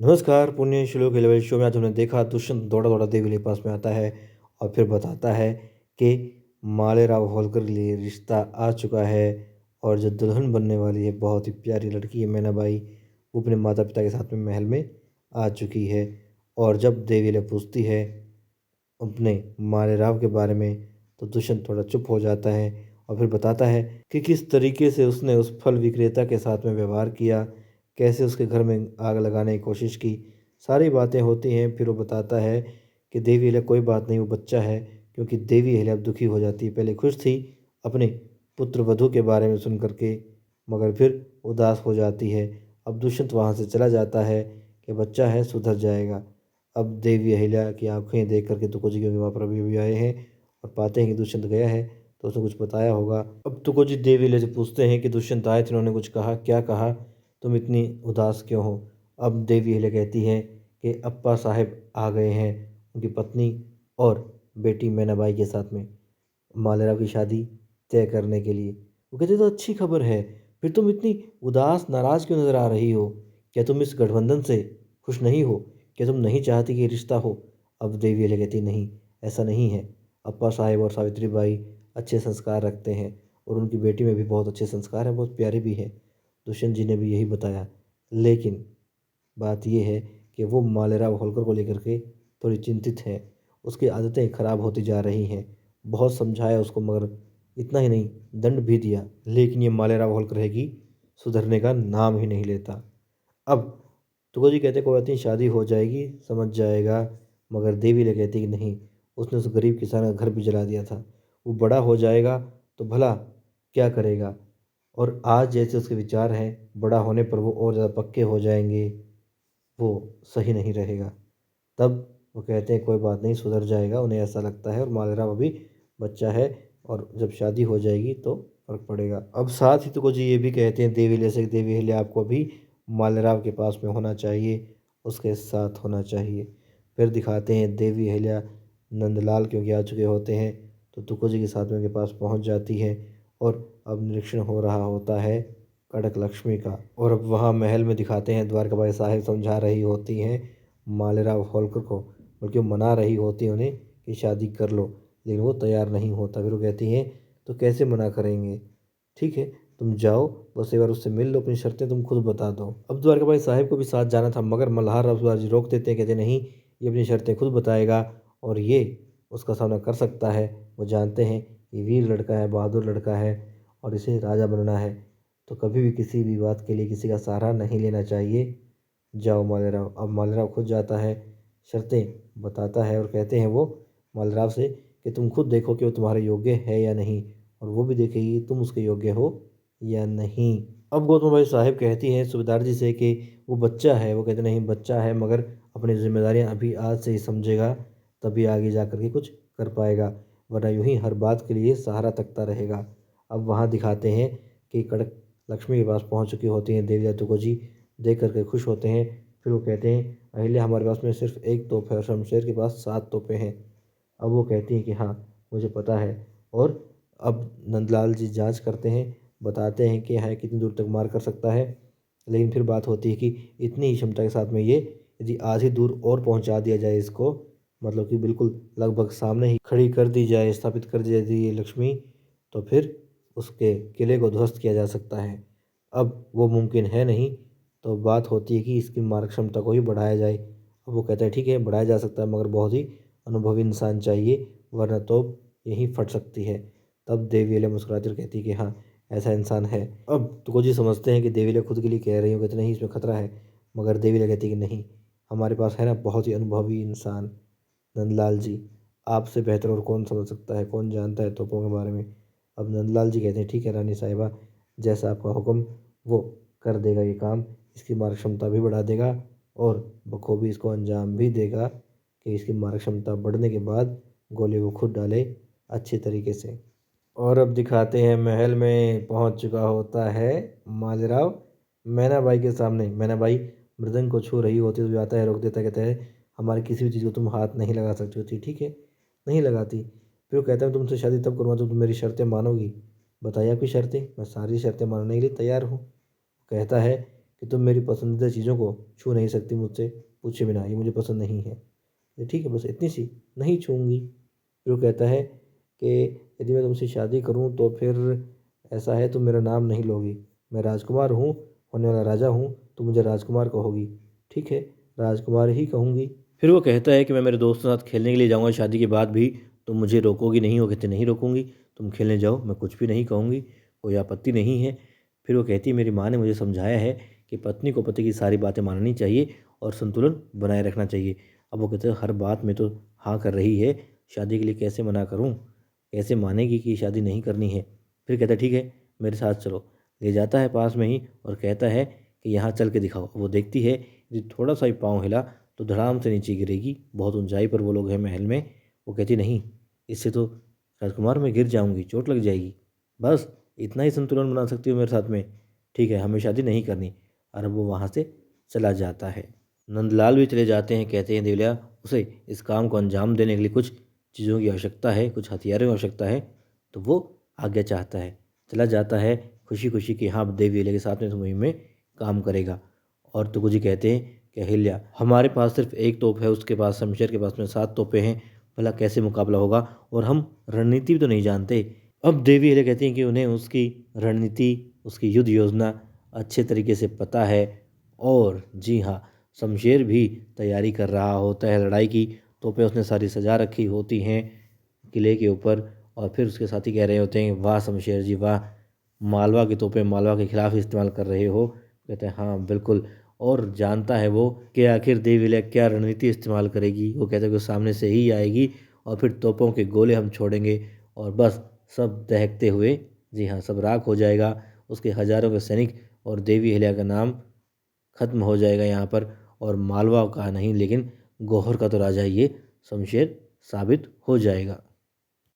नमस्कार, पुण्य श्लोक लेवल शो में आज हमने देखा दुष्यंत दौड़ा-दौड़ा देवी के पास में आता है और फिर बताता है कि मालेराव होलकर के लिए रिश्ता आ चुका है और जो दुल्हन बनने वाली है बहुत ही प्यारी लड़की है मैनाबाई, वो अपने माता-पिता के साथ में महल में आ चुकी है। और जब देवी पूछती है अपने मालेराव के बारे में तो दुष्यंत थोड़ा चुप हो जाता है और फिर बताता है कि किस तरीके से उसने उस फल विक्रेता के साथ में व्यवहार किया, कैसे उसके घर में आग लगाने की कोशिश की, सारी बातें होती हैं। फिर वो बताता है कि देवी अहिल्या कोई बात नहीं, वो बच्चा है, क्योंकि देवी अहिल्या अब दुखी हो जाती है। पहले खुश थी अपने पुत्र वधू के बारे में सुन कर के, मगर फिर उदास हो जाती है। अब दुष्यंत वहाँ से चला जाता है कि बच्चा है, सुधर जाएगा। अब देवी अहिल्या की आँखें देख कर के तुकोजी, क्योंकि वहाँ पर अभी-अभी आए हैं और पाते हैं कि दुष्यंत गया है, तो उसने कुछ बताया होगा। अब तुकोजी देवी अहिल्या से पूछते हैं कि दुष्यंत आए थे, उन्होंने कुछ कहा? क्या कहा? तुम इतनी उदास क्यों हो? अब देवी अहिल्या कहती हैं कि अप्पा साहब आ गए हैं, उनकी पत्नी और बेटी मैनाबाई के साथ में मालेराव की शादी तय करने के लिए। वो कहते तो अच्छी खबर है, फिर तुम इतनी उदास नाराज़ क्यों नज़र आ रही हो? क्या तुम इस गठबंधन से खुश नहीं हो? क्या तुम नहीं चाहती कि ये रिश्ता हो? अब देवी अहिल्या कहती नहीं, ऐसा नहीं है। अप्पा साहब और सावित्री बाई अच्छे संस्कार रखते हैं और उनकी बेटी में भी बहुत अच्छे संस्कार हैं, बहुत प्यारी भी है। दुष्यंत जी ने भी यही बताया, लेकिन बात ये है कि वो मालेराव होलकर को लेकर के थोड़ी चिंतित है। उसकी आदतें खराब होती जा रही हैं। बहुत समझाया उसको, मगर इतना ही नहीं, दंड भी दिया, लेकिन ये मालेराव होलकर है कि सुधरने का नाम ही नहीं लेता। अब तुकोजी कहते कोई बात नहीं, शादी हो जाएगी, समझ जाएगा, मगर देवी ले कहती कि नहीं, उसने उस गरीब किसान का घर भी जला दिया था। वो बड़ा हो जाएगा तो भला क्या करेगा? और आज जैसे उसके विचार हैं, बड़ा होने पर वो और ज़्यादा पक्के हो जाएंगे, वो सही नहीं रहेगा। तब वो कहते हैं कोई बात नहीं, सुधर जाएगा, उन्हें ऐसा लगता है। और मालेराव अभी बच्चा है और जब शादी हो जाएगी तो फ़र्क पड़ेगा। अब साथ ही तुकोजी ये भी कहते हैं देवी अहिल्या से कि देवी अहिल्या आपको भी मालेराव के पास में होना चाहिए, उसके साथ होना चाहिए। फिर दिखाते हैं देवी अहिल्या नंदलाल क्योंकि आ चुके होते हैं, तो तुकोजी के साथ में उनके पास पहुँच जाती है और अब निरीक्षण हो रहा होता है कड़क लक्ष्मी का। और अब वहाँ महल में दिखाते हैं द्वारकाबाई साहिब समझा रही होती हैं मालेराव होलकर को, बल्कि वो मना रही होती है उन्हें कि शादी कर लो, लेकिन वो तैयार नहीं होता। फिर वो कहती हैं तो कैसे मना करेंगे? ठीक है, तुम जाओ, बस एक बार उससे मिल लो, अपनी शर्तें तुम खुद बता दो। अब द्वारकाबाई साहिब को भी साथ जाना था, मगर मल्हार रसूलदास जी रोक देते हैं, कहते नहीं, ये अपनी शर्तें खुद बताएगा और ये उसका सामना कर सकता है। वो जानते हैं ये वीर लड़का है, बहादुर लड़का है और इसे राजा बनना है, तो कभी भी किसी भी बात के लिए किसी का सहारा नहीं लेना चाहिए। जाओ मालेराव। अब मालेराव खुद जाता है, शर्तें बताता है और कहते हैं वो मालेराव से कि तुम खुद देखो कि वो तुम्हारे योग्य है या नहीं, और वो भी देखेगी तुम उसके योग्य हो या नहीं। अब गौतम भाई साहब कहती हैं सूबेदार जी से कि वो बच्चा है। वो कहते नहीं, बच्चा है मगर अपनी जिम्मेदारियां अभी आज से ही समझेगा, तभी आगे जा कर के कुछ कर पाएगा, वरना यूं ही हर बात के लिए सहारा तकता रहेगा। अब वहाँ दिखाते हैं कि कड़क लक्ष्मी के पास पहुँच चुकी होती हैं देवी को जी, देख कर के खुश होते हैं। फिर वो कहते हैं अहिल्या, हमारे पास में सिर्फ एक तोप है और शमशेर के पास 7 तोपें हैं। अब वो कहती हैं कि हाँ, मुझे पता है। और अब नंदलाल जी जांच करते हैं, बताते हैं कि हाँ, कितनी दूर तक मार कर सकता है, लेकिन फिर बात होती है कि इतनी ही क्षमता के साथ में ये यदि आधी दूर और पहुंचा दिया जाए इसको, मतलब कि बिल्कुल लगभग सामने ही खड़ी कर दी जाए, स्थापित कर दी जाए ये लक्ष्मी, तो फिर उसके किले को ध्वस्त किया जा सकता है। अब वो मुमकिन है नहीं, तो बात होती है कि इसकी मारक क्षमता को ही बढ़ाया जाए। अब वो कहता है ठीक है, बढ़ाया जा सकता है, मगर बहुत ही अनुभवी इंसान चाहिए, वरना तो यहीं फट सकती है। तब देवी अहिल्या मुस्कुराती और कहती है कि हाँ, ऐसा इंसान है। अब तुकोजी समझते हैं कि देवी अहिल्या खुद के लिए कह रही हो, कहते नहीं, इसमें खतरा है, मगर देवी अहिल्या कहती है कि नहीं, हमारे पास है ना बहुत ही अनुभवी इंसान नंदलाल जी, आपसे बेहतर और कौन समझ सकता है, कौन जानता है तोपों के बारे में। अब नंदलाल जी कहते हैं ठीक है रानी साहिबा, जैसा आपका हुक्म, वो कर देगा ये काम, इसकी मारक क्षमता भी बढ़ा देगा और बखूबी इसको अंजाम भी देगा कि इसकी मारक क्षमता बढ़ने के बाद गोली वो खुद डाले अच्छे तरीके से। और अब दिखाते हैं महल में पहुंच चुका होता है मालेराव मैनाबाई के सामने। मैनाबाई मृदंग को छू रही होती है, तो आता है, रोक देता है, कहता है हमारी किसी भी चीज़ को तुम हाथ नहीं लगा सकती होती, ठीक है, नहीं लगाती। फिर वो कहता है तुमसे शादी तब करूँगा जब तुम मेरी शर्तें मानोगी। बताइए आपकी शर्तें, मैं सारी शर्तें मानने के लिए तैयार हूँ। कहता है कि तुम मेरी पसंदीदा चीज़ों को छू नहीं सकती मुझसे पूछे बिना, ये मुझे पसंद नहीं है। ये ठीक है, बस इतनी सी, नहीं छूऊँगी। फिर वो कहता है कि यदि मैं तुमसे शादी करूँ तो फिर ऐसा है तुम मेरा नाम नहीं लोगी। मैं राजकुमार हूँ, होने वाला राजा हूँ, तुम मुझे राजकुमार कहोगी। ठीक है, राजकुमार ही कहूँगी। फिर वो कहता है कि मैं मेरे दोस्तों के साथ खेलने के लिए जाऊँगा शादी के बाद भी, तुम मुझे रोकोगी नहीं? वो कहते नहीं रोकूँगी, तुम खेलने जाओ, मैं कुछ भी नहीं कहूँगी, कोई आपत्ति नहीं है। फिर वो कहती है मेरी माँ ने मुझे समझाया है कि पत्नी को पति की सारी बातें माननी चाहिए और संतुलन बनाए रखना चाहिए। अब वो कहते हैं हर बात में तो हाँ कर रही है, शादी के लिए कैसे मना करूँ? कैसे मानेगी कि शादी नहीं करनी है? फिर कहता है ठीक है, मेरे साथ चलो। ले जाता है पास में ही और कहता है कि यहाँ चल के दिखाओ। वो देखती है यदि थोड़ा सा ही पाँव हिला तो धड़ाम से नीचे गिरेगी। बहुत ऊंचाई पर वो लोग हैं महल में। वो कहती नहीं, इससे तो राजकुमार मैं गिर जाऊंगी, चोट लग जाएगी। बस इतना ही संतुलन बना सकती हो मेरे साथ में? ठीक है, हमें शादी नहीं करनी। और अब वो वहाँ से चला जाता है। नंदलाल भी चले जाते हैं। कहते हैं देवलिया उसे इस काम को अंजाम देने के लिए कुछ चीज़ों की आवश्यकता है, कुछ हथियारों की आवश्यकता है। तो वो आज्ञा चाहता है, चला जाता है खुशी खुशी कि हाँ देवी अहिल्या के साथ में इस मुहिम में काम करेगा। और तुगु कहते हैं कि अहिल्या हमारे पास सिर्फ एक तोप है, उसके पास शमशेर के पास में 7 तोपें हैं, भला कैसे मुकाबला होगा? और हम रणनीति भी तो नहीं जानते। अब देवी अहिल्या कहती हैं कि उन्हें उसकी रणनीति, उसकी युद्ध योजना अच्छे तरीके से पता है। और जी हाँ, शमशेर भी तैयारी कर रहा होता है लड़ाई की। तोपें उसने सारी सजा रखी होती हैं किले के ऊपर। और फिर उसके साथी कह रहे होते हैं वाह शमशेर जी वाह, मालवा की तोपें मालवा के खिलाफ इस्तेमाल कर रहे हो? कहते हैं हाँ बिल्कुल। और जानता है वो कि आखिर देवी अहिल्या क्या रणनीति इस्तेमाल करेगी। वो कहते हैं कि वो सामने से ही आएगी और फिर तोपों के गोले हम छोड़ेंगे और बस सब दहकते हुए, जी हाँ, सब राख हो जाएगा। उसके हजारों के सैनिक और देवी अहिल्या का नाम खत्म हो जाएगा यहाँ पर। और मालवा का नहीं लेकिन गौहर का तो राजा ये शमशेर साबित हो जाएगा।